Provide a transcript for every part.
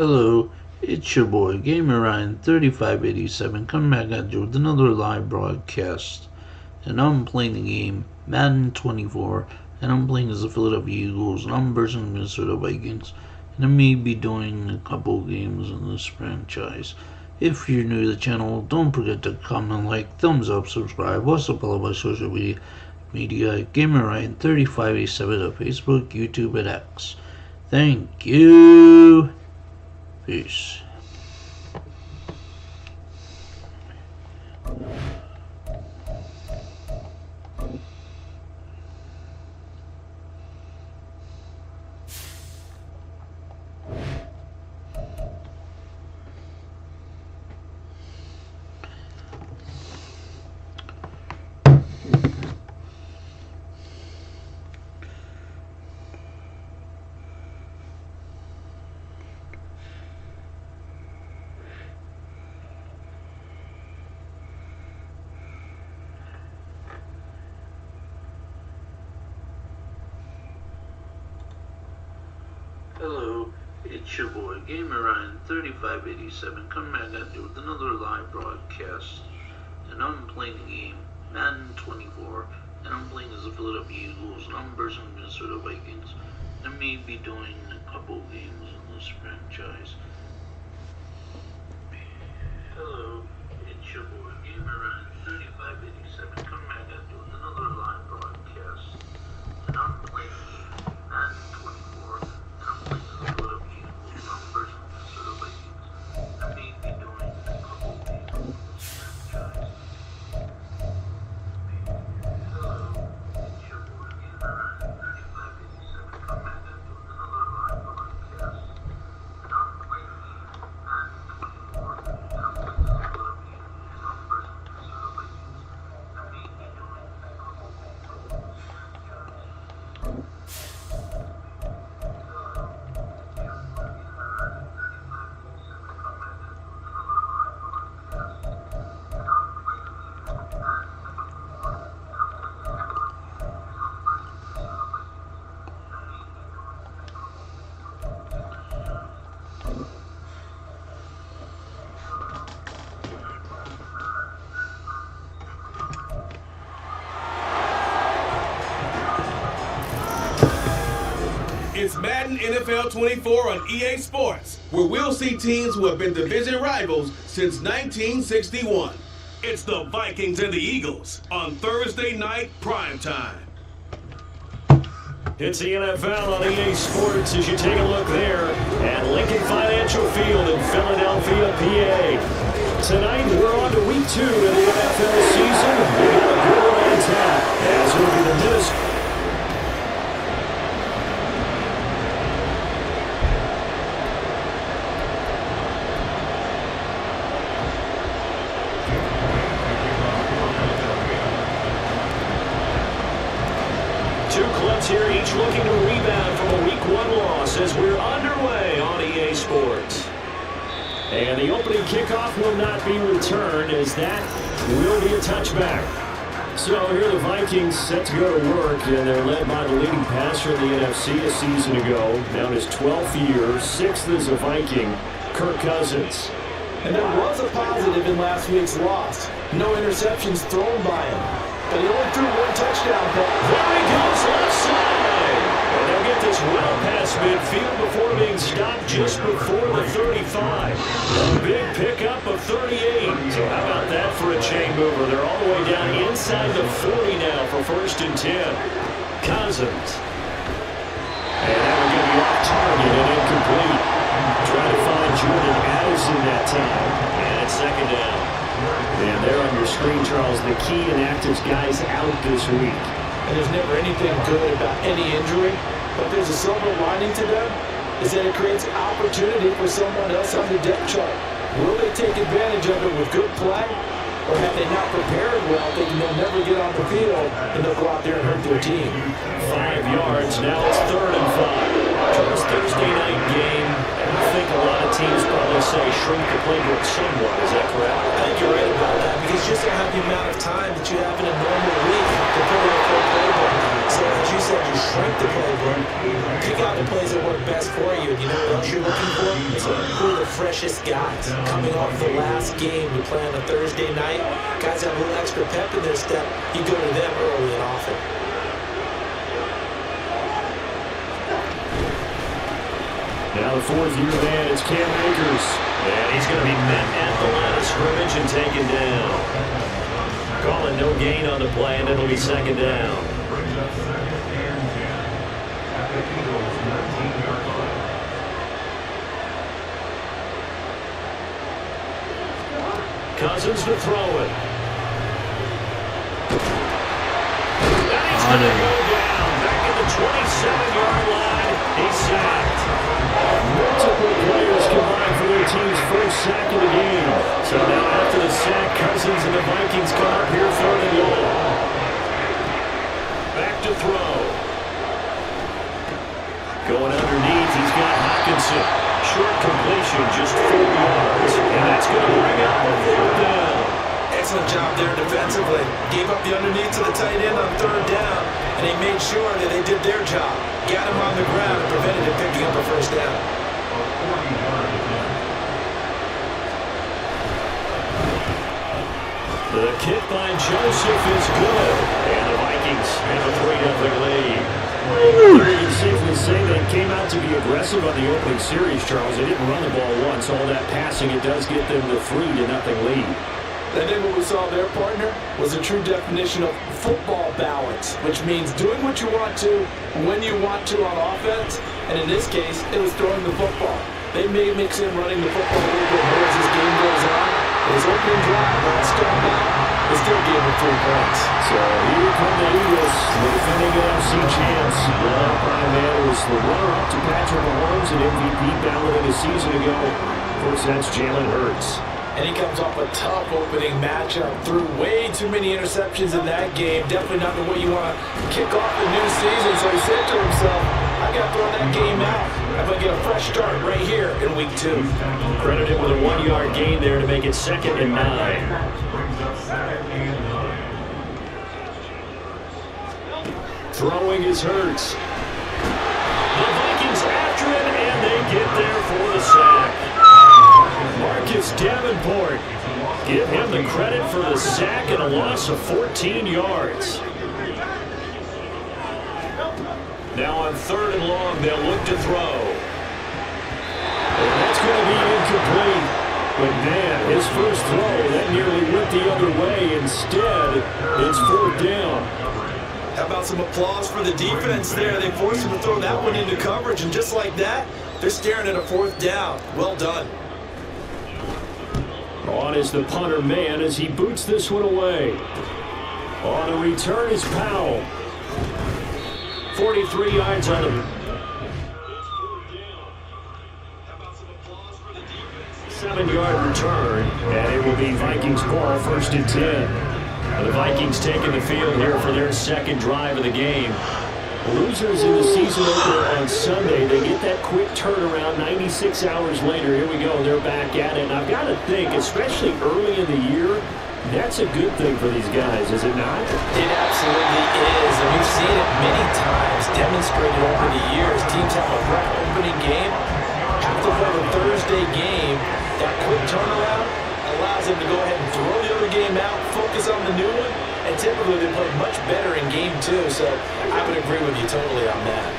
Hello, it's your boy Gamer Ryan 3587 coming back at you with another live broadcast. And I'm playing the game Madden 24, and I'm playing as the Philadelphia Eagles, and I'm versus the Minnesota Vikings. And I may be doing a couple games in this franchise. If you're new to the channel, don't forget to comment, like, thumbs up, subscribe. Also follow my social media Gamer Ryan 3587 on Facebook, YouTube, and X. Thank you. Peace. Hello, it's your boy Gamer Ryan 3587 coming back at you with another live broadcast. And I'm playing the game Madden 24, and I'm playing as the Philadelphia Eagles, and I'm versus the Minnesota Vikings. And I may be doing a couple games in this franchise. Hello, it's your boy Gamer Ryan 3587 coming back at you with another live broadcast. And I'm playing the game Madden 24. It's Madden NFL 24 on EA Sports, where we'll see teams who have been division rivals since 1961. It's the Vikings and the Eagles on Thursday night primetime. It's the NFL on EA Sports as you take a look there at Lincoln Financial Field in Philadelphia, PA. Tonight, we're on to week 2 of the NFL season. We got a good one on tap as we get the disc. Here, each looking to rebound from a Week 1 loss as we're underway on EA Sports. And the opening kickoff will not be returned as that will be a touchback. So here are the Vikings set to go to work, and they're led by the leading passer in the NFC a season ago, now in his 12th year, 6th as a Viking, Kirk Cousins. And there was a positive in last week's loss. No interceptions thrown by him. But he only threw 1 touchdown pass. There he goes left side. And they'll get this well past midfield before being stopped just before the 35. A big pickup of 38. So how about that for a chain mover? They're all the way down inside the 40 now for 1st and 10. Cousins. And that will get you off target and incomplete. Trying to find Jordan Addison that time. And it's 2nd down. And there on your screen, Charles, the key inactives guys out this week. And there's never anything good about any injury, but there's a silver lining to them, is that it creates opportunity for someone else on the depth chart. Will they take advantage of it with good play, or have they not prepared well, thinking they'll never get on the field, and they'll go out there and hurt their team? 5 yards, now it's 3rd and 5. Charles, Thursday night game. I think a lot of teams probably say shrink the playbook somewhat. Is that correct? I think you're right about that, because you just don't have the amount of time that you have in a normal week to put in a full playbook. So as you said, shrink the playbook, pick out the plays that work best for you. And you know what else you're looking for? It's a freshest guys. Coming off the last game, we play on a Thursday night. Guys have a little extra pep in their step. You go to them early and often. Now the fourth-year man, it's Cam Akers. And he's going to be met at the line of scrimmage and taken down. Calling no gain on the play, and it'll be second down. Cousins to throw it. And he's going to go down. Back at the 27-yard line. He's sacked. Multiple players combined for their team's first sack of the game. So now after the sack, Cousins and the Vikings come up here third and long. Back to throw. Going underneath, he's got Hawkinson. Short completion, just 4 yards. And that's going to bring up a fourth down. Excellent job there defensively. Gave up the underneath to the tight end on third down, and they made sure that they did their job. Got him on the ground and prevented him picking up a first down. The kick by Joseph is good. And the Vikings have a 3-0 lead. You can safely say they came out to be aggressive on the opening series, Charles. They didn't run the ball once. All that passing, it does get them the 3-0 lead. And then what we saw their partner was a true definition of football balance, which means doing what you want to, when you want to on offense, and in this case, it was throwing the football. They may mix in running the football a little bit more as this game goes on. His opening drive, when it started out, they still gave him 3 points. So here come the Eagles, the defending NFC champs. Led by a man who was the runner-up to Patrick Mahomes, an MVP balloting a season ago. Of course, that's Jalen Hurts. And he comes off a tough opening matchup. Threw way too many interceptions in that game. Definitely not the way you want to kick off the new season. So he said to himself, I got to throw that game out. I'm going to get a fresh start right here in week 2. Credited with a 1-yard gain there to make it 2nd and 9. Throwing is Hurts. The Vikings after it, and they get there for the sack. Marcus Davenport. Give him the credit for the sack and a loss of 14 yards. Now on 3rd and long, they'll look to throw. And that's going to be incomplete. But man, his first throw, that nearly went the other way. Instead, it's 4th down. How about some applause for the defense there? They forced him to throw that one into coverage, and just like that, they're staring at a 4th down. Well done. On is the punter man as he boots this one away. On the return is Powell. 43 yards on him. 7-yard return, and it will be Vikings ball, 1st and 10. The Vikings taking the field here for their 2nd drive of the game. Losers in the season opener on Sunday, they get that quick turnaround 96 hours later. Here we go, they're back at it. And I've got to think, especially early in the year, that's a good thing for these guys, is it not? It absolutely is, and we've seen it many times demonstrated over the years. Teams have a rough opening game. After the Thursday game, that quick turnaround allows them to go ahead and throw the other game out, focus on the new one, and typically they play much better in game 2, so I would agree with you totally on that.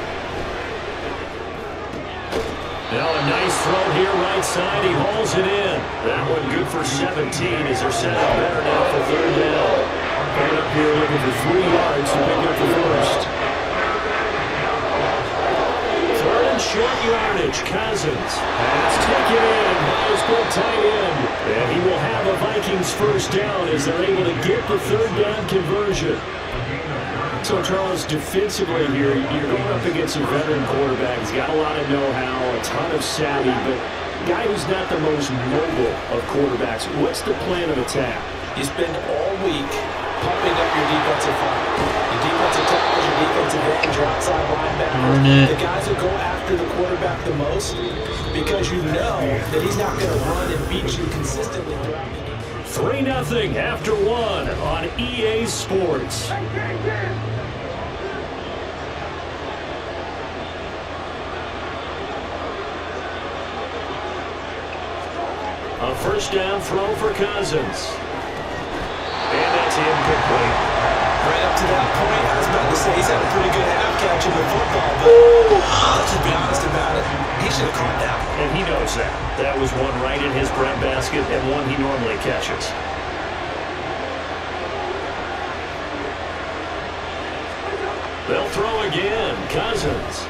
Now a nice throw here right side. He hauls it in. That one good for 17 as they're set up better now for 3rd down. Coming up here looking for 3 yards to pick up the first. 3rd and short yardage. Cousins has taken in by his good tight end. And he will have a Vikings first down as they're able to get the 3rd down conversion. So, Charles, defensively here, you're going up against a veteran quarterback. He's got a lot of know-how, a ton of savvy, but a guy who's not the most mobile of quarterbacks. What's the plan of attack? You spend all week pumping up your defensive front. Your defensive tackles, your defensive ends, your outside linebackers. The guys who go after the quarterback the most because you know that he's not going to run and beat you consistently throughout the game. 3-0 after 1 on EA Sports. first down throw for Cousins. And that's incomplete. Right up to that point, I was about to say he's had a pretty good half catching the football, but let's just be honest about it. He should have caught that. And he knows that. That was one right in his breadbasket and one he normally catches. They'll throw again. Cousins.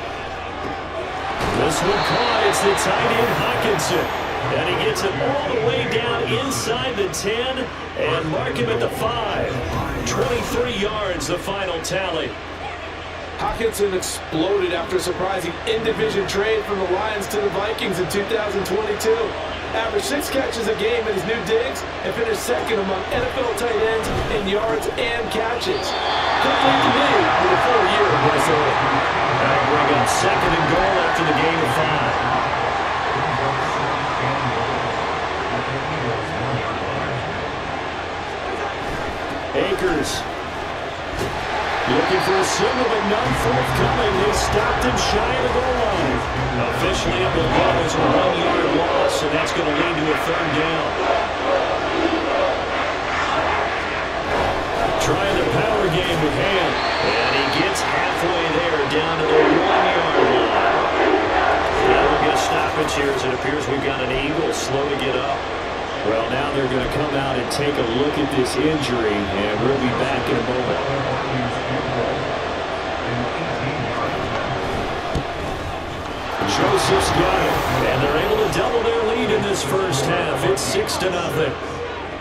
This one caught. It's the tight end Hockenson. And he gets it all the way down inside the 10 and mark him at the 5. 23 yards, the final tally. Hockenson exploded after a surprising in-division trade from the Lions to the Vikings in 2022. Averaged 6 catches a game in his new digs and finished second among NFL tight ends in yards and catches. Good play to me with a full year in Minnesota. That'll bring up second and goal after the game of 5. Akers looking for a single, but none forthcoming. They stopped him shy of the goal line. Officially, it will go as a 1-yard loss, and that's going to lead to a third down. Trying the power game with Ham, and he gets halfway there down to the 1-yard line. Now we'll get a stoppage here as it appears we've got an Eagle slow to get up. Well, now they're going to come out and take a look at this injury, and we'll be back in a moment. Joseph's got it, and they're able to double their lead in this first half. It's 6-0.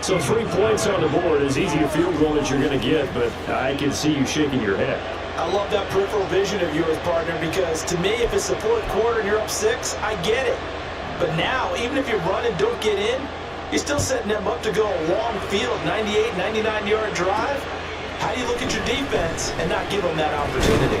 So 3 points on the board, as easy a field goal as you're going to get, but I can see you shaking your head. I love that peripheral vision of yours, partner, because to me, if it's the fourth quarter and you're up 6, I get it. But now, even if you run and don't get in, you're still setting them up to go a long field, 98, 99-yard drive. How do you look at your defense and not give them that opportunity?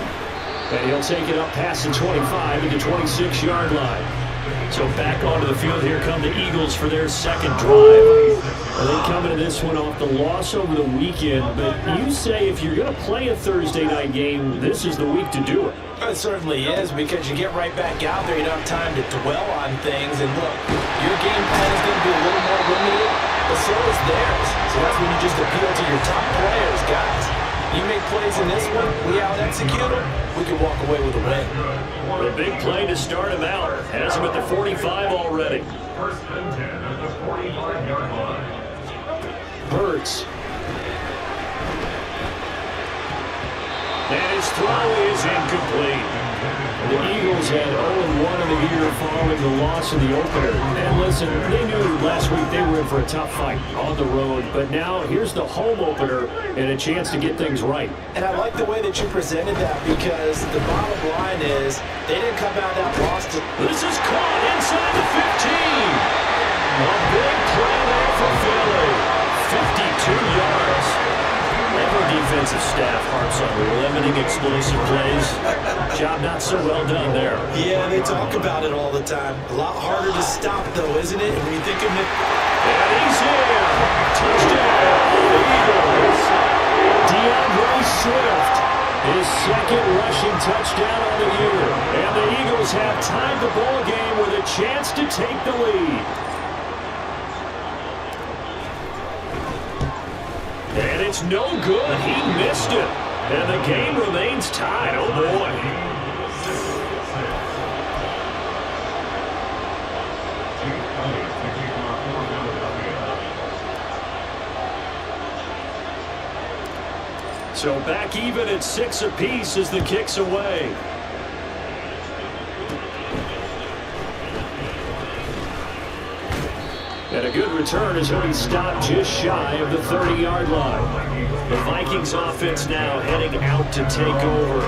And he'll take it up past the 25 at the 26-yard line. So back onto the field, here come the Eagles for their second drive. Well, they come into this one off the loss over the weekend, but you say if you're going to play a Thursday night game, this is the week to do it. It certainly is, because you get right back out there. You don't have time to dwell on things. And look, your game plan is going to be a little more limited, but so is theirs. So that's when you just appeal to your top players, guys. You make plays in this one, we out-execute them, we can walk away with a win. The big play to start him out. Has him at the 45 already. First and 10 at the 45-yard line. Hurts. And his throw is incomplete. The Eagles had 0-1 in the year following the loss in the opener. And listen, they knew last week they were in for a tough fight on the road. But now here's the home opener and a chance to get things right. And I like the way that you presented that, because the bottom line is they didn't come out that lost. This is caught inside the 15. A big play there for Philly. 52 yards. Every defensive staff harps on limiting explosive plays. Job not so well done there. Yeah, they talk about it all the time. A lot harder to stop, though, isn't it? And when you think of it. And he's here. Touchdown, Eagles. DeAndre Swift, his second rushing touchdown on the year. And the Eagles have tied the ball game with a chance to take the lead. And it's no good. He missed it. And the game remains tied. Oh, boy. So back even at 6 apiece as the kick's away. And a good return as he'll be stopped just shy of the 30-yard line. The Vikings offense now heading out to take over.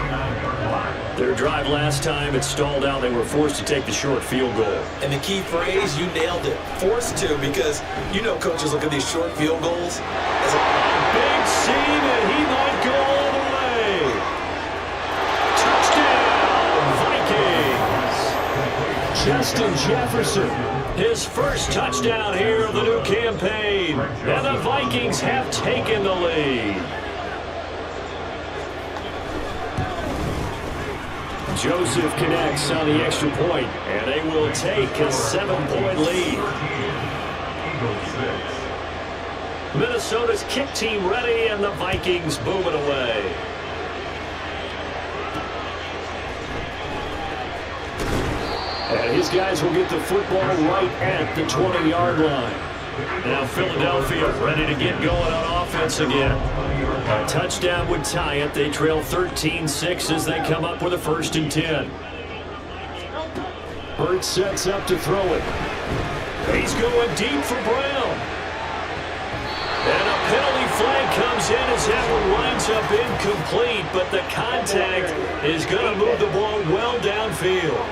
Their drive last time, it stalled out. They were forced to take the short field goal. And the key phrase, you nailed it. Forced to, because you know coaches look at these short field goals as a big seam, and he might go all the way. Touchdown, Vikings. Justin Jefferson. His first touchdown here of the new campaign. And the Vikings have taken the lead. Joseph connects on the extra point, and they will take a 7-point lead. Minnesota's kick team ready, and the Vikings moving away. And his guys will get the football right at the 20-yard line. Now Philadelphia ready to get going on offense again. A touchdown would tie it. They trail 13-6 as they come up with a 1st and 10. Hurts sets up to throw it. He's going deep for Brown. And a penalty flag comes in as that one winds up incomplete, but the contact is going to move the ball well downfield.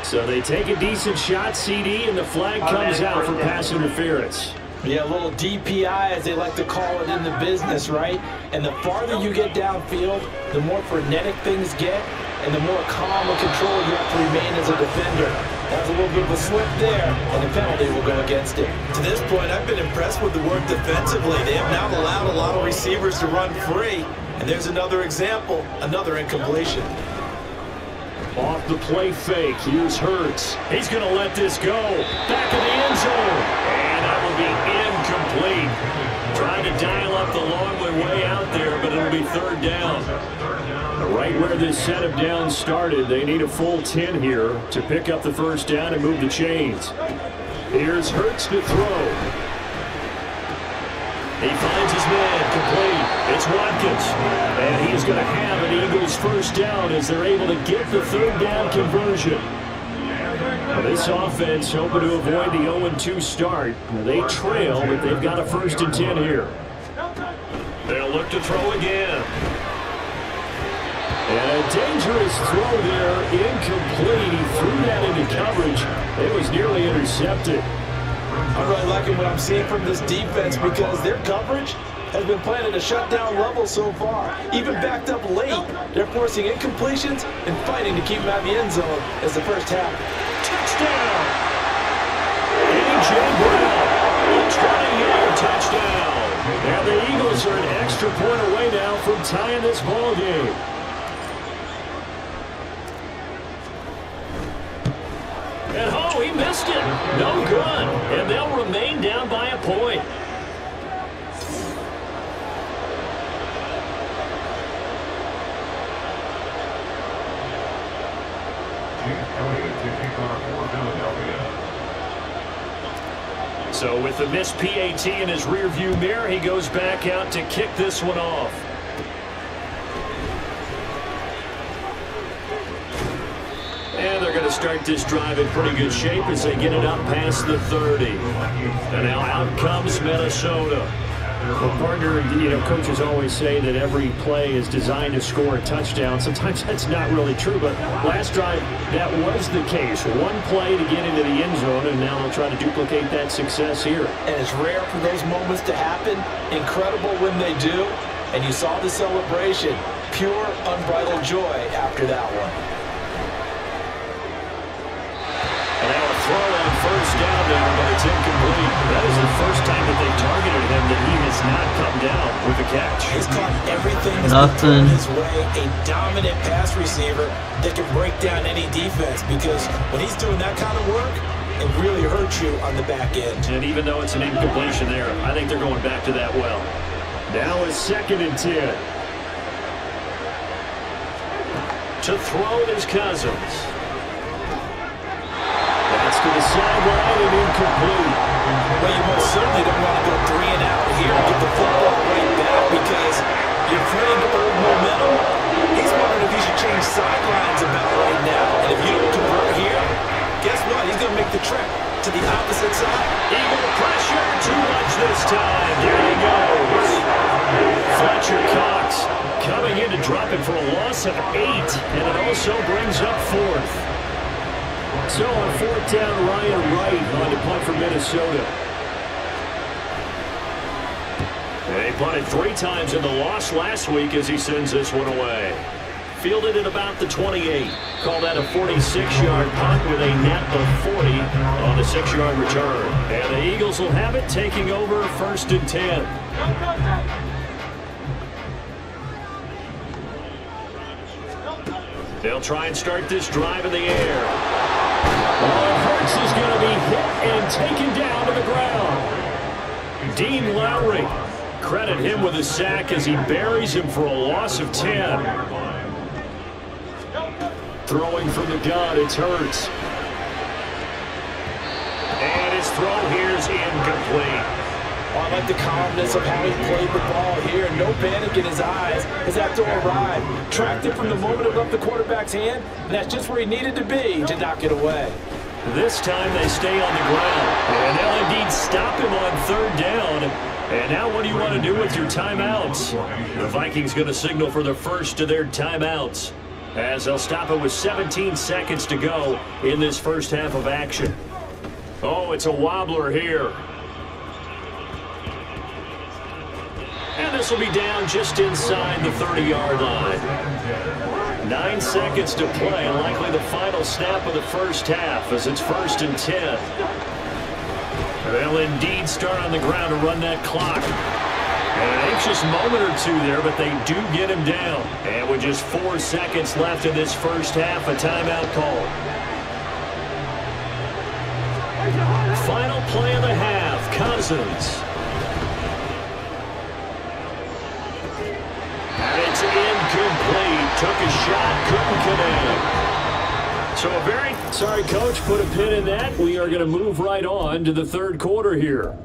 So they take a decent shot, CD, and the flag comes out for pass interference. Yeah, a little DPI, as they like to call it in the business, right? And the farther you get downfield, the more frenetic things get, and the more calm and control you have to remain as a defender. That's a little bit of a slip there, and the penalty will go against it. To this point, I've been impressed with the work defensively. They have now allowed a lot of receivers to run free, and there's another example, another incompletion. Off the play fake, here's Hurts. He's going to let this go. Back in the end zone. And that will be incomplete. Trying to dial up the long way out there, but it'll be 3rd down. Right where this set of downs started, they need a full 10 here to pick up the 1st down and move the chains. Here's Hurts to throw. He finds his man, complete. It's Watkins. And he's going to have an Eagles 1st down as they're able to get the 3rd down conversion. Well, this offense hoping to avoid the 0-2 start. They trail, but they've got a 1st and 10 here. They'll look to throw again. And a dangerous throw there, incomplete. He threw that into coverage. It was nearly intercepted. I'm really liking what I'm seeing from this defense because their coverage has been playing at a shutdown level so far. Even backed up late, they're forcing incompletions and fighting to keep them out of the end zone as the first half. Touchdown! A.J. Brown, a 20-yard touchdown. And the Eagles are an extra point away now from tying this ball game. And oh, he missed it. No good. And they'll remain down by a point. So with the missed PAT in his rearview mirror, he goes back out to kick this one off. And they're going to start this drive in pretty good shape as they get it up past the 30. And now out comes Minnesota. Well, partner, coaches always say that every play is designed to score a touchdown. Sometimes that's not really true, but last drive, that was the case. One play to get into the end zone, and now they'll try to duplicate that success here. And it's rare for those moments to happen. Incredible when they do. And you saw the celebration. Pure, unbridled joy after that one. And now a throw on 1st down there, but it's incomplete. That is the first time that they've targeted him that he has not come down with a catch. He's caught everything that's been thrown his way. A dominant pass receiver that can break down any defense because when he's doing that kind of work, it really hurts you on the back end. And even though it's an incompletion there, I think they're going back to that well. Now it's 2nd and 10. To throw is Cousins. That's to the sideline and incomplete. Well, you most certainly don't want to go 3 and out here and get the football right back because you're afraid to old momentum. He's wondering if he should change sidelines about right now. And if you don't convert here, guess what? He's going to make the trip to the opposite side. Eagle pressure, too much this time. There he goes. Fletcher Cox coming in to drop it for a loss of 8, and it also brings up 4th. So on 4th down, Ryan Wright on to punt for Minnesota. They punted 3 times in the loss last week as he sends this one away. Fielded at about the 28. Call that a 46-yard punt with a net of 40 on the 6-yard return. And the Eagles will have it, taking over 1st and 10. They'll try and start this drive in the air. Hurts is going to be hit and taken down to the ground. Dean Lowry. Credit him with a sack as he buries him for a loss of 10. Throwing from the gun, it's Hurts. And his throw here is incomplete. Oh, I like the calmness of how he played the ball here. No panic in his eyes as that throw arrived. Tracked it from the moment it left the quarterback's hand, and that's just where he needed to be to knock it away. This time they stay on the ground, and they'll indeed stop him on third down. And now what do you want to do with your timeouts? The Vikings going to signal for the first of their timeouts, as they'll stop it with 17 seconds to go in this first half of action. Oh, it's a wobbler here. And this will be down just inside the 30-yard line. 9 seconds to play, and likely the final snap of the first half as it's 1st and 10. They'll indeed start on the ground to run that clock. And an anxious moment or two there, but they do get him down. And with just 4 seconds left in this first half, a timeout call. Final play of the half, Cousins. And it's incomplete. Took a shot, couldn't connect. So a very sorry, Coach, put a pin in that. We are going to move right on to the third quarter here.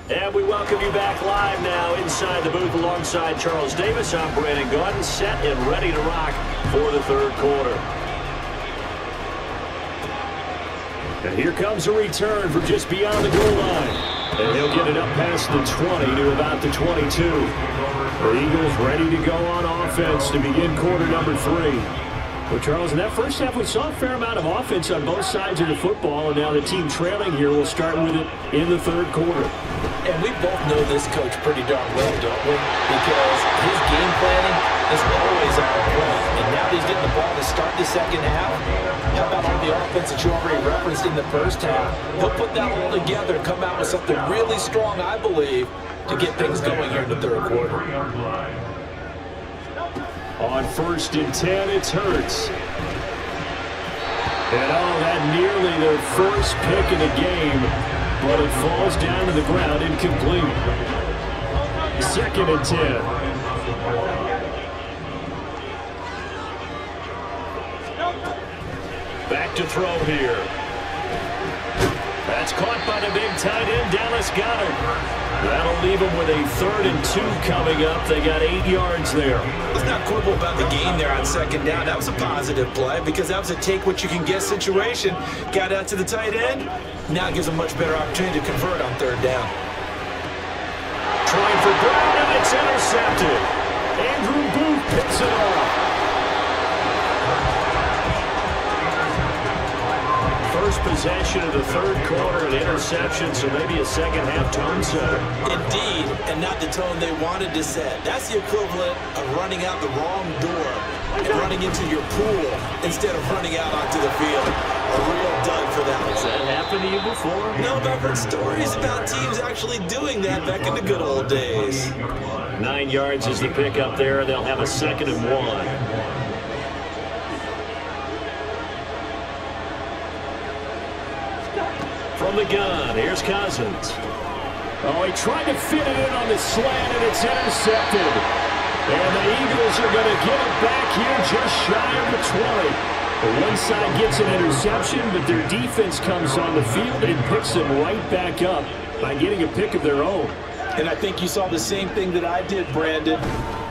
And we welcome you back live now inside the booth alongside Charles Davis. I'm Brandon Gaudin, set and ready to rock for the third quarter. And here comes a return from just beyond the goal line. And he'll get it up past the 20 to about the 22. The Eagles ready to go on offense to begin quarter number 3. Well, Charles, in that first half, we saw a fair amount of offense on both sides of the football, and now the team trailing here will start with it in the third quarter. And we both know this coach pretty darn well, don't we? Because his game planning is always on point. And now that he's getting the ball to start the second half, how about all the offense that you already referenced in the first half? He'll put that all together and come out with something really strong, I believe, to get things going here in the third quarter. On 1st and 10, it's Hurts. And that nearly their first pick in the game, but it falls down to the ground incomplete. 2nd and 10. Back to throw here. That's caught by the big tight end, Dallas Goedert. That'll leave them with a 3rd and 2 coming up. They got 8 yards there. Let's not quibble about the game there on 2nd down. That was a positive play because that was a take-what-you-can-get situation. Got out to the tight end. Now it gives them a much better opportunity to convert on 3rd down. Trying for Brown, and it's intercepted. Andrew Booth picks it off. First possession of the third quarter, an interception, so maybe a second half tone setter. Indeed, and not the tone they wanted to set. That's the equivalent of running out the wrong door and running into your pool instead of running out onto the field. A real dud for that one. Has that happened to you before? No, but I've heard stories about teams actually doing that back in the good old days. 9 yards is the pickup there. They'll have a 2nd and 1. From the gun, here's Cousins. Oh, he tried to fit it in on the slant, and it's intercepted. And the Eagles are going to get it back here just shy of the 20. The one side gets an interception, but their defense comes on the field and picks them right back up by getting a pick of their own. And I think you saw the same thing that I did, Brandon.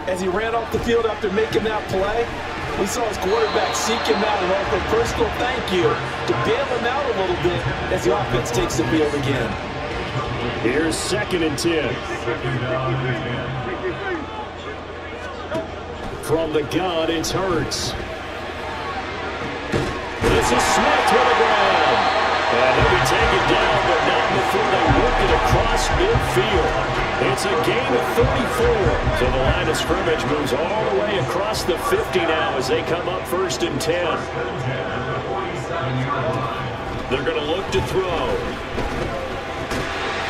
As he ran off the field after making that play, we saw his quarterback seek him out and offer a personal thank you to bail him out a little bit as the offense takes the field again. Here's 2nd and 10. From the gun, it's Hurts. It's a smack to the ground. And they'll be taken down, but not before they work it across midfield. It's a gain of 34. So the line of scrimmage moves all the way across the 50 now as they come up 1st and 10. They're going to look to throw.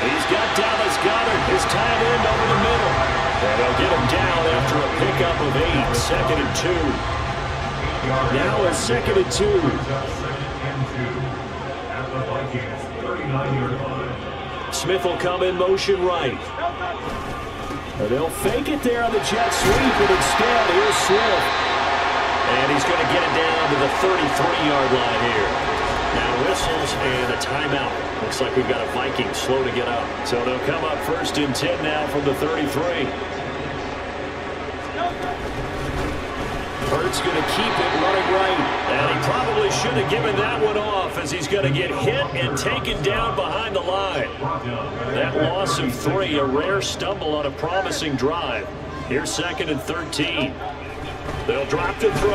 He's got Dallas Goedert, his tight end over the middle. And they'll get him down after a pickup of 8, 2nd and 2. Now a 2nd and 2. Smith will come in motion right. They'll fake it there on the jet sweep, but instead, here's Smith. And he's going to get it down to the 33-yard line here. Now whistles and a timeout. Looks like we've got a Viking slow to get up. So they'll come up 1st and 10 now from the 33. Hurts going to keep it running right. And he probably should have given that one off as he's going to get hit and taken down behind the line. That loss of 3, a rare stumble on a promising drive. Here's 2nd and 13. They'll drop to throw.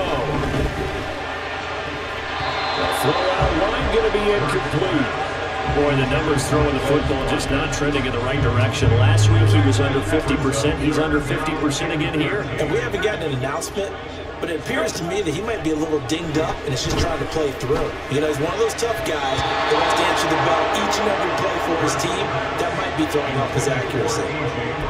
The throw out line going to be incomplete. Boy, the numbers throwing the football just not trending in the right direction. Last week he was under 50%. He's under 50% again here. And we haven't gotten an announcement, but it appears to me that he might be a little dinged up and is just trying to play through. You know, he's one of those tough guys that wants to answer the bell each and every play for his team. That might be throwing off his accuracy.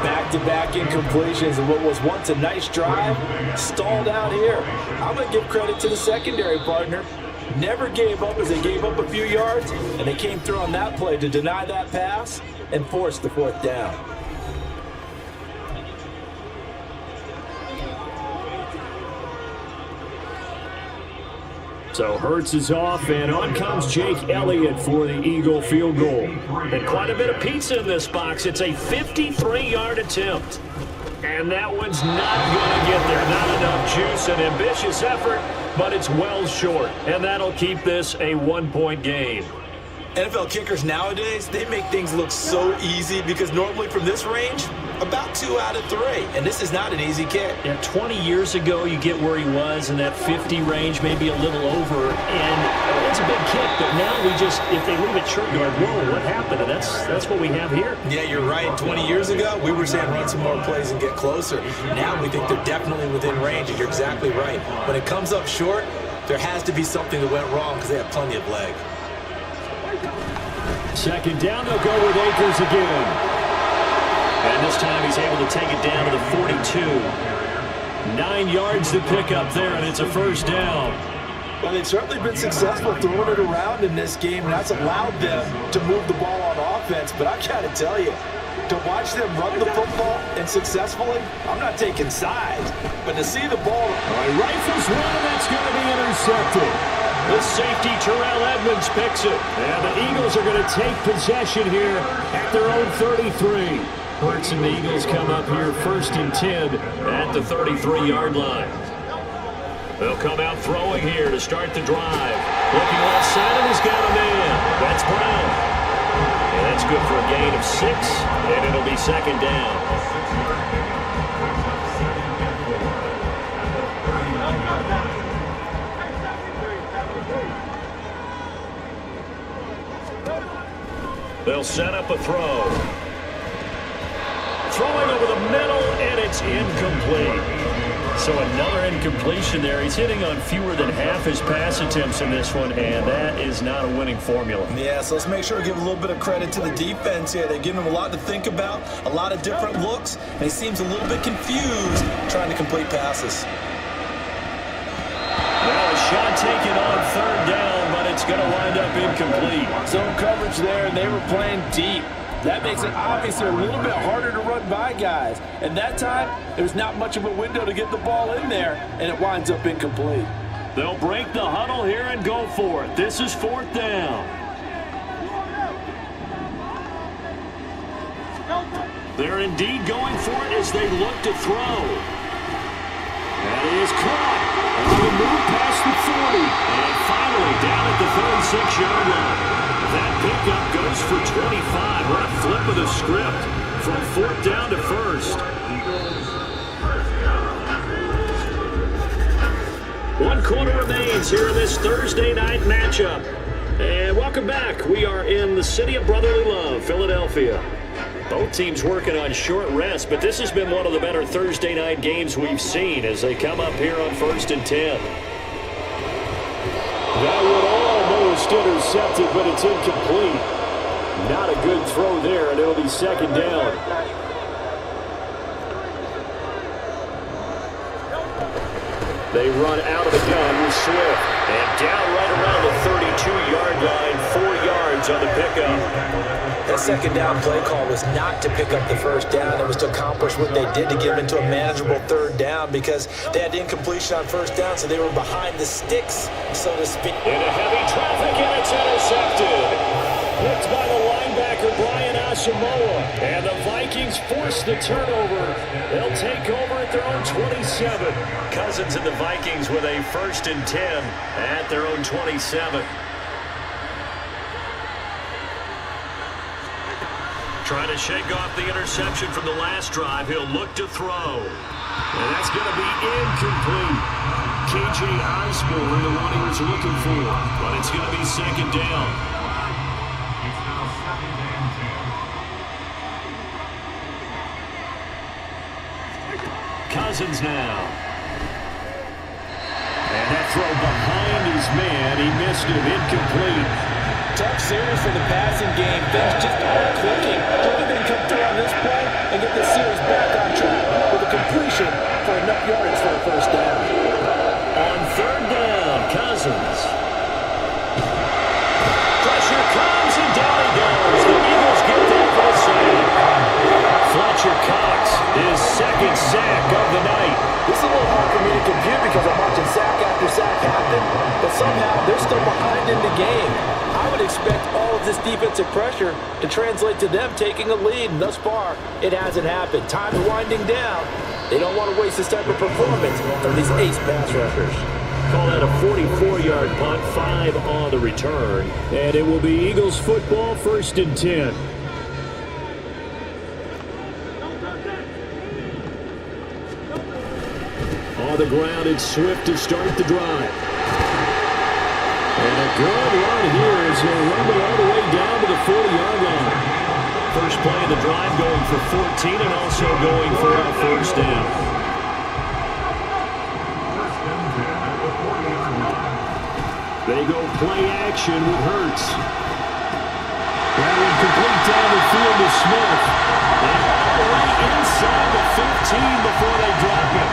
Back-to-back incompletions and what was once a nice drive stalled out here. I'm going to give credit to the secondary partner. Never gave up as they gave up a few yards, and they came through on that play to deny that pass and force the 4th down. So Hurts is off, and on comes Jake Elliott for the Eagle field goal. And quite a bit of pizza in this box. It's a 53-yard attempt. And that one's not going to get there. Not enough juice, an ambitious effort, but it's well short. And that'll keep this a 1-point game. NFL kickers nowadays, they make things look so easy because normally from this range, about 2 out of 3. And this is not an easy kick. Yeah, 20 years ago, you get where he was in that 50 range, maybe a little over. And it's a big kick, but now we just, if they leave it short, you're like, whoa, what happened? And that's what we have here. Yeah, you're right. 20 years ago, we were saying run some more plays and get closer. Now we think they're definitely within range, and you're exactly right. When it comes up short, there has to be something that went wrong because they have plenty of leg. 2nd down, they'll go with Akers again. And this time he's able to take it down to the 42. 9 yards to pick up there, and it's a 1st down. Well, they've certainly been successful throwing it around in this game, and that's allowed them to move the ball on offense. But I got to tell you, to watch them run the football and successfully, I'm not taking sides. But to see the ball... Rifles one, and that's going to be intercepted. The safety, Terrell Edmonds, picks it. And the Eagles are going to take possession here at their own 33. Hurts and the Eagles come up here 1st and 10 at the 33-yard line. They'll come out throwing here to start the drive. Looking left side, and he's got a man. That's Brown. And that's good for a gain of 6, and it'll be 2nd down. They'll set up a throw. Throwing over the middle, and it's incomplete. So another incompletion there. He's hitting on fewer than half his pass attempts in this one, and that is not a winning formula. Yeah, so let's make sure to give a little bit of credit to the defense here. They're giving him a lot to think about, a lot of different looks, and he seems a little bit confused trying to complete passes. Well, a shot taken on 3rd down, but it's going to wind up incomplete. Zone coverage there, and they were playing deep. That makes it obviously a little bit harder to run by guys. And that time, there's not much of a window to get the ball in there, and it winds up incomplete. They'll break the huddle here and go for it. This is 4th down. They're indeed going for it as they look to throw. That is caught. On the move past the 40. And finally down at the 36-yard line. That pickup goes for 25. What a flip of the script from 4th down to 1st. 1 quarter remains here in this Thursday night matchup. And welcome back. We are in the city of brotherly love, Philadelphia. Both teams working on short rest, but this has been one of the better Thursday night games we've seen as they come up here on 1st and 10. That would almost intercepted, but it's incomplete. Not a good throw there, and it'll be 2nd down. They run out of the gun with Swift. And down right around the 32-yard line, 4 yards on the pickup. That second down play call was not to pick up the first down. It was to accomplish what they did to get them into a manageable third down because they had incompletion on first down, so they were behind the sticks, so to speak. Into heavy traffic, and it's intercepted. Picked by the linebacker, Brian Asamoah. And the Vikings force the turnover. They'll take over at their own 27. Cousins and the Vikings with a 1st and 10 at their own 27. Trying to shake off the interception from the last drive. He'll look to throw. And that's going to be incomplete. K.J. Osborne, the one he was looking for. But it's going to be 2nd down. Cousins now. And that throw behind his man. He missed it. Incomplete. Tough series for the passing game. Things just aren't clicking. Don't even come through on this play and get the series back on track with a completion for enough yards for a first down. On 3rd down, Cousins. Pressure comes and down he goes. The Eagles get that for a sack. Fletcher Cox, his 2nd sack of the night. This is a little hard for me to compute because I'm watching sack after sack happen, but somehow they're still behind in the game. I would expect all of this defensive pressure to translate to them taking a lead, and thus far, it hasn't happened. Time winding down. They don't want to waste this type of performance from these ace pass rushers. Call that a 44-yard punt, 5 on the return. And it will be Eagles football, 1st and 10. On the ground, it's Swift to start the drive. And a good run here as he'll rumble all the way down to the 40-yard line. First play of the drive going for 14 and also going for a 1st down. They go play action with Hurts. That one complete down the field to Smith. And all the way inside the 15 before they drop it.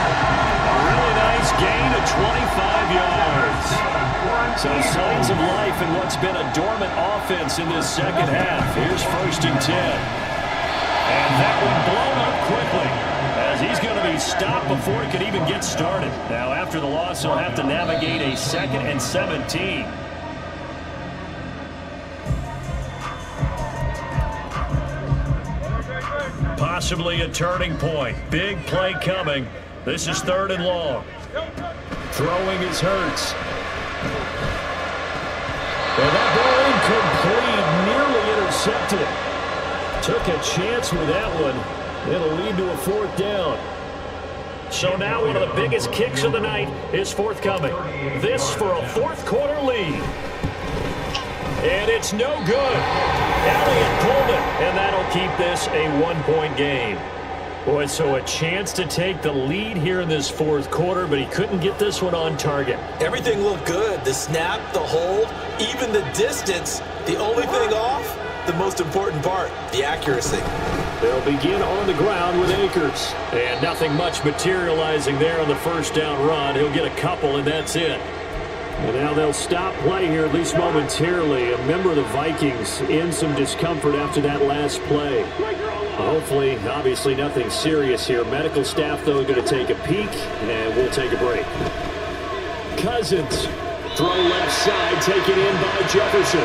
A really nice gain of 25 yards. So signs of life in what's been a dormant offense in this second half. Here's 1st and 10. And that one blown up quickly as he's going to be stopped before it could even get started. Now after the loss, he'll have to navigate a 2nd and 17. Possibly a turning point. Big play coming. This is 3rd and long. Throwing is Hurts. And that ball incomplete, nearly intercepted. Took a chance with that one. It'll lead to a 4th down. So now one of the biggest kicks of the night is forthcoming. This for a 4th quarter lead. And it's no good. Elliott pulled it, and that'll keep this a 1-point game. Boy, so a chance to take the lead here in this 4th quarter, but he couldn't get this one on target. Everything looked good. The snap, the hold, even the distance. The only thing off, the most important part, the accuracy. They'll begin on the ground with Akers. And nothing much materializing there on the 1st down run. He'll get a couple, and that's it. And now they'll stop play here, at least momentarily. A member of the Vikings in some discomfort after that last play. Hopefully, obviously nothing serious here. Medical staff, though, going to take a peek, and we'll take a break. Cousins, throw left side, taken in by Jefferson.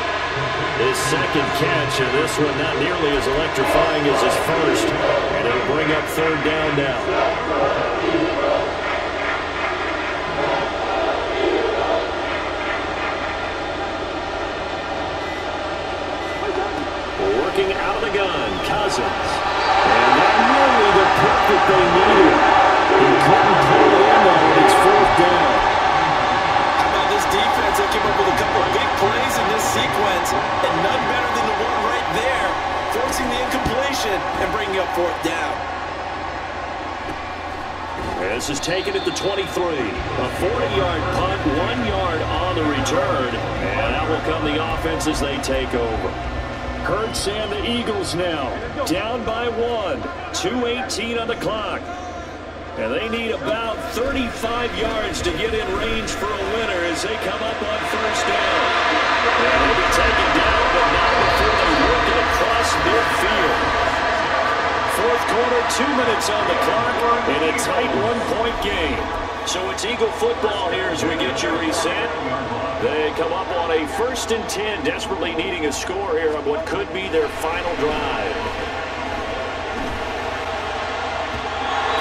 His 2nd catch, and this one not nearly as electrifying as his first. And it'll bring up 3rd down now. Working out of the gun, Cousins. And that nearly the pick that they needed. He couldn't pull it in, though. It's 4th down. How about this defense? They came up with a couple of big plays in this sequence, and none better than the one right there, forcing the incompletion and bringing up 4th down. This is taken at the 23. A 40-yard punt, 1 yard on the return. And out will come the offense as they take over. Hurts and the Eagles now down by 1. 2:18 on the clock. And they need about 35 yards to get in range for a winner as they come up on first down. And they'll be taken down, but not before they work it across midfield. Fourth quarter, 2 minutes on the clock in a tight one-point game. So it's Eagle football here as we get you reset. They come up on a 1st and 10, desperately needing a score here on what could be their final drive.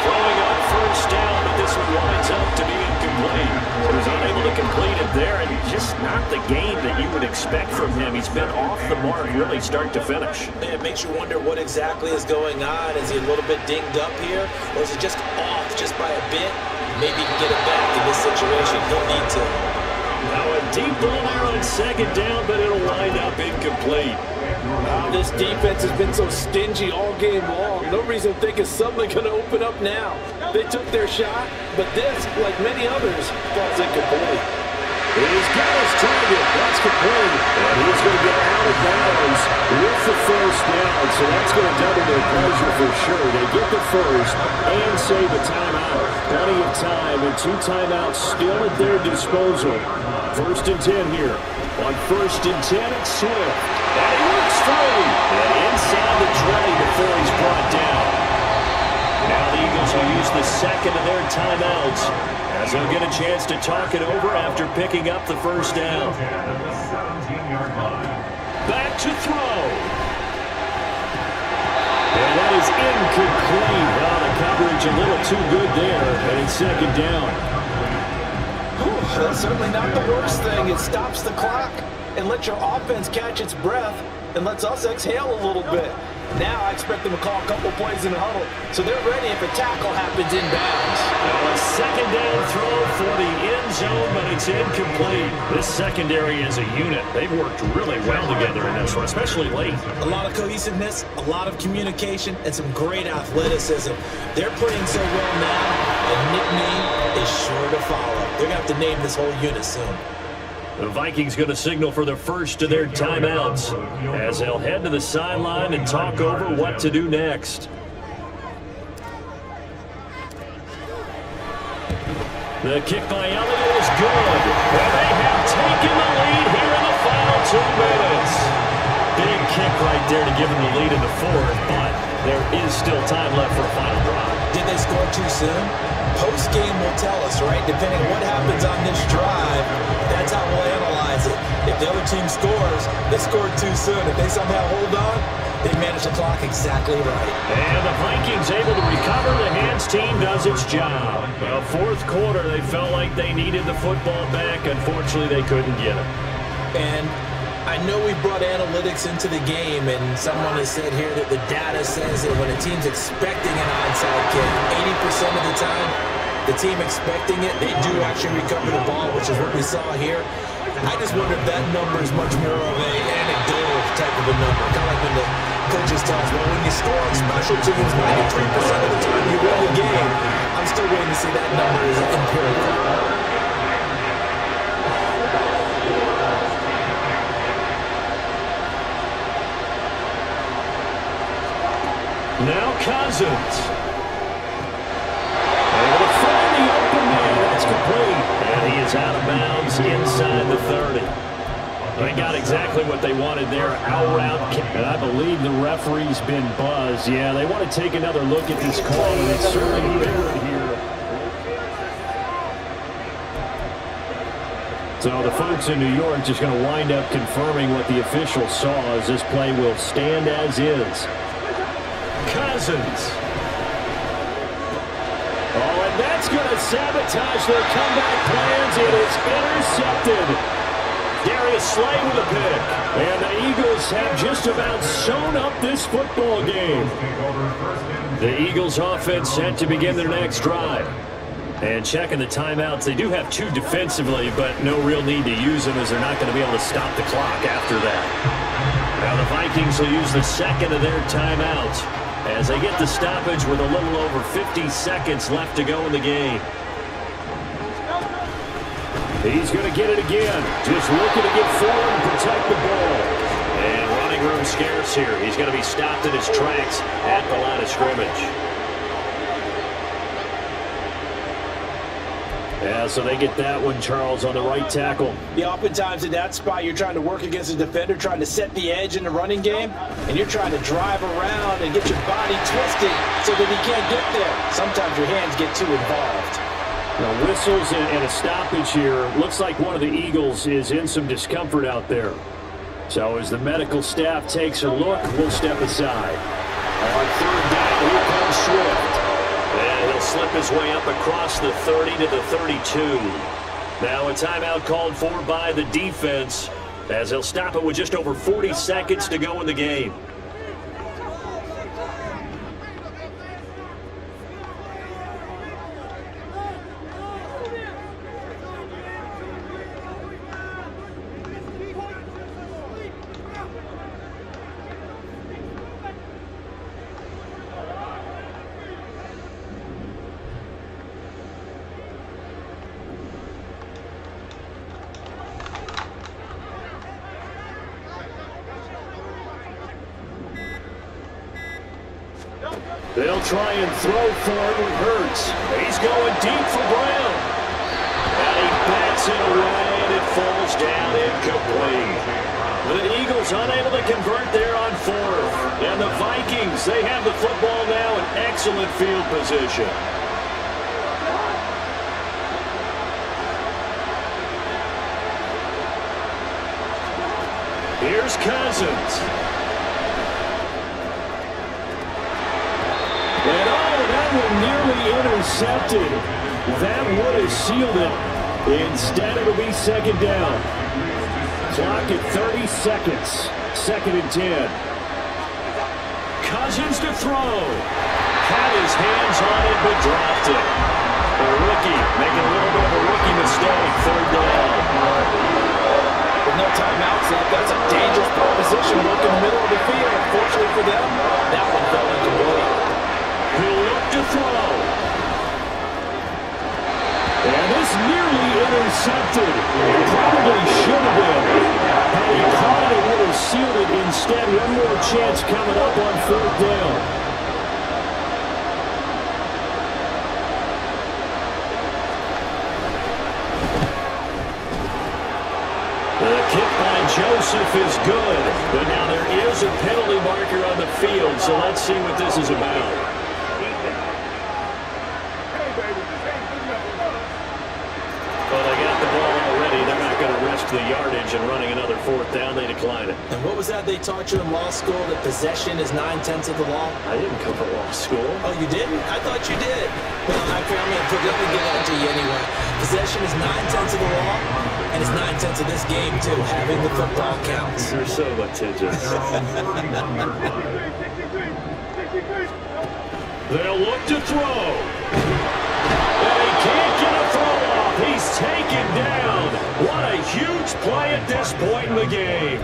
Throwing on first down, but this one winds up to be incomplete. He was unable to complete it there, and just not the game that you would expect from him. He's been off the mark really start to finish. It makes you wonder what exactly is going on. Is he a little bit dinged up here, or is it just off just by a bit? Maybe he can get it back in this situation. He'll need to. Now a deep ball there on 2nd down, but it'll wind up incomplete. This defense has been so stingy all game long. No reason to think it's suddenly going to open up now. They took their shot, but this, like many others, falls incomplete. He's got his target. That's complete. And he's going to get out of bounds with the first down. So that's going to double their pleasure for sure. They get the first and save a timeout. Plenty of time and 2 timeouts still at their disposal. 1st and 10 here. On 1st and 10, it's Swift. And he works free. And inside the 20 before he's brought down. Now the Eagles will use the 2nd of their timeouts as they'll get a chance to talk it over after picking up the first down. Back to throw. And that is incomplete. Well, the coverage a little too good there, and it's 2nd down. That's certainly not the worst thing. It stops the clock and lets your offense catch its breath and lets us exhale a little bit. Now I expect them to call a couple plays in the huddle, so they're ready if a tackle happens inbounds. Now a 2nd down throw for the end zone, but it's incomplete. This secondary as a unit, they've worked really well together in this one, especially late. A lot of cohesiveness, a lot of communication, and some great athleticism. They're playing so well now, a nickname is sure to follow. They're going to have to name this whole unit soon. The Vikings going to signal for the first of their timeouts as they'll head to the sideline and talk over what to do next. The kick by Elliott is good. And they have taken the lead here in the final 2 minutes. Big kick right there to give them the lead in the 4th, but there is still time left for a final drive. Did they score too soon? Post-game will tell us, right? Depending on what happens on this drive, that's how we'll analyze it. If the other team scores, they scored too soon. If they somehow hold on, they manage the clock exactly right. And the Vikings able to recover. The hands team does its job. Well, 4th quarter, they felt like they needed the football back. Unfortunately, they couldn't get it. And I know we brought analytics into the game, and someone has said here that the data says that when a team's expecting an onside kick, 80% of the time, the team expecting it, they do actually recover the ball, which is what we saw here. I just wonder if that number is much more of an anecdotal type of a number. Kind of like when the coaches tell us, well, when you score on special teams, 93% of the time you win the game. I'm still waiting to see that number as empirical. Now Cousins. Able to find the open man. That's complete. And he is out of bounds inside the 30. They got exactly what they wanted there. Out route kick. And I believe the referee's been buzzed. Yeah, they want to take another look at this call, and it's certainly favored here. So the folks in New York just going to wind up confirming what the official saw as this play will stand as is. Cousins. Oh, and that's going to sabotage their comeback plans. It is intercepted. Darius Slay with a pick. And the Eagles have just about sewn up this football game. The Eagles offense set to begin their next drive. And checking the timeouts, they do have 2 defensively, but no real need to use them as they're not going to be able to stop the clock after that. Now the Vikings will use the 2nd of their timeouts as they get the stoppage with a little over 50 seconds left to go in the game. He's going to get it again. Just looking to get forward and protect the ball. And running room scarce here. He's going to be stopped in his tracks at the line of scrimmage. Yeah, so they get that one, Charles, on the right tackle. Yeah, oftentimes in that spot, you're trying to work against a defender, trying to set the edge in the running game, and you're trying to drive around and get your body twisted so that he can't get there. Sometimes your hands get too involved. Now, whistles and a stoppage here. Looks like one of the Eagles is in some discomfort out there. So as the medical staff takes a look, we'll step aside. On third down, here comes Swift. And he'll slip his way up across the 30 to the 32. Now a timeout called for by the defense as they'll stop it with just over 40 seconds to go in the game. They'll try and throw for it with Hurts. He's going deep for Brown. And he bats it away, and it falls down incomplete. The Eagles unable to convert there on fourth. And the Vikings, they have the football now in excellent field position. Here's Cousins. And that one nearly intercepted. That would have sealed it. Instead, it'll be second down. Clock at 30 seconds. Second and 10. Cousins to throw. Had his hands on it, but dropped it. The rookie making a little bit of a rookie mistake. Third down. With no timeouts left, that's a dangerous proposition. Look in the middle of the field. Fortunately for them, that one fell incomplete. He'll look to throw. And this nearly intercepted. Probably should have been. Had he caught it, it would have sealed it. Instead, one more chance coming up on fourth down. The kick by Joseph is good. But now there is a penalty marker on the field, so let's see what this is about. Well, they got the ball already. They're not going to risk the yardage and running another fourth down. They decline it. And what was that they taught you in law school, that possession is 9/10 of the law? I didn't come to law school. Oh, you didn't? I thought you did. Well, let me get that to you anyway. Possession is 9/10 of the law, and it's 9/10 of this game, too. Having the football counts. You're so litigious. They'll look to throw. And he can't get a throw off. He's taken down. What a huge play at this point in the game.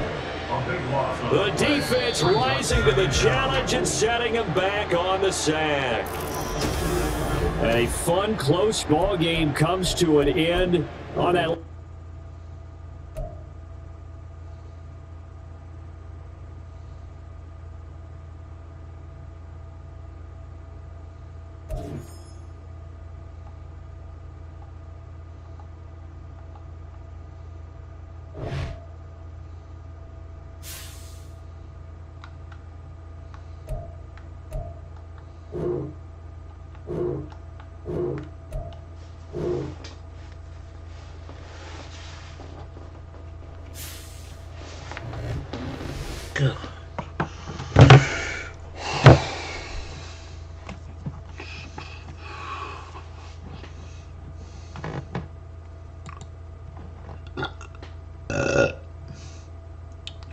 The defense rising to the challenge and setting him back on the sack. A fun, close ball game comes to an end on that. Good.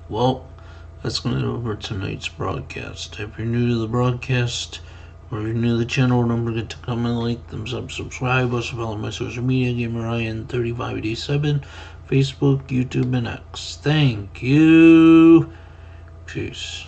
Well, that's going to do it for tonight's broadcast. If you're new to the broadcast, or if you're new to the channel, don't forget to comment, like, thumbs up, subscribe. Also follow my social media, GamerRyan3587, Facebook, YouTube, and X. Thank you. Peace.